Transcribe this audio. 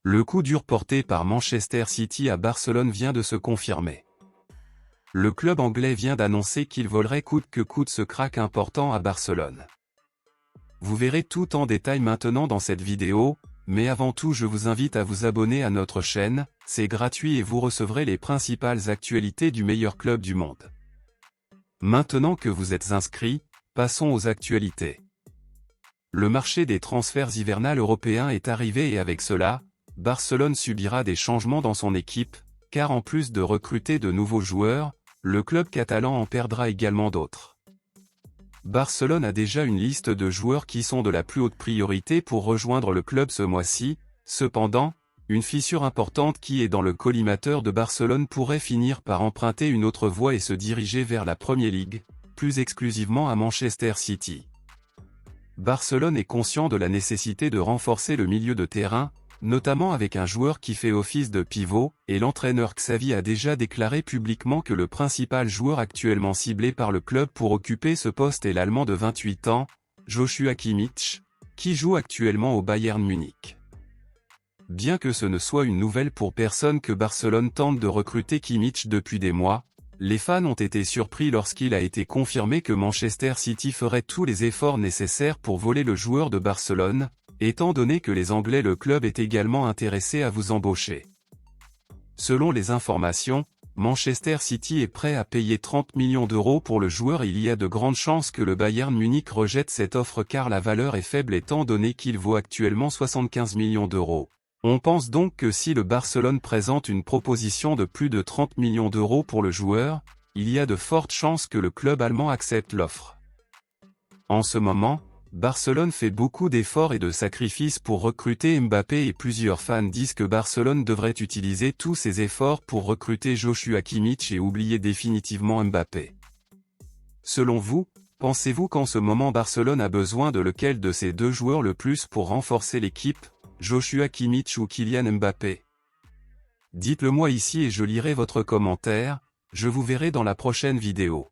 Le coup dur porté par Manchester City à Barcelone vient de se confirmer. Le club anglais vient d'annoncer qu'il volerait coûte que coûte ce crack important à Barcelone. Vous verrez tout en détail maintenant dans cette vidéo, mais avant tout je vous invite à vous abonner à notre chaîne, c'est gratuit et vous recevrez les principales actualités du meilleur club du monde. Maintenant que vous êtes inscrits, passons aux actualités. Le marché des transferts hivernales européens est arrivé et avec cela, Barcelone subira des changements dans son équipe, car en plus de recruter de nouveaux joueurs, le club catalan en perdra également d'autres. Barcelone a déjà une liste de joueurs qui sont de la plus haute priorité pour rejoindre le club ce mois-ci, cependant, une fissure importante qui est dans le collimateur de Barcelone pourrait finir par emprunter une autre voie et se diriger vers la Premier League, plus exclusivement à Manchester City. Barcelone est conscient de la nécessité de renforcer le milieu de terrain, notamment avec un joueur qui fait office de pivot, et l'entraîneur Xavi a déjà déclaré publiquement que le principal joueur actuellement ciblé par le club pour occuper ce poste est l'Allemand de 28 ans, Joshua Kimmich, qui joue actuellement au Bayern Munich. Bien que ce ne soit une nouvelle pour personne que Barcelone tente de recruter Kimmich depuis des mois, les fans ont été surpris lorsqu'il a été confirmé que Manchester City ferait tous les efforts nécessaires pour voler le joueur de Barcelone, étant donné que les Anglais le club est également intéressé à vous embaucher. Selon les informations, Manchester City est prêt à payer 30 millions d'euros pour le joueur et il y a de grandes chances que le Bayern Munich rejette cette offre car la valeur est faible étant donné qu'il vaut actuellement 75 millions d'euros. On pense donc que si le Barcelone présente une proposition de plus de 30 millions d'euros pour le joueur, il y a de fortes chances que le club allemand accepte l'offre. En ce moment, Barcelone fait beaucoup d'efforts et de sacrifices pour recruter Mbappé et plusieurs fans disent que Barcelone devrait utiliser tous ses efforts pour recruter Joshua Kimmich et oublier définitivement Mbappé. Selon vous, pensez-vous qu'en ce moment Barcelone a besoin de lequel de ces deux joueurs le plus pour renforcer l'équipe, Joshua Kimmich ou Kylian Mbappé? Dites-le moi ici et je lirai votre commentaire, je vous verrai dans la prochaine vidéo.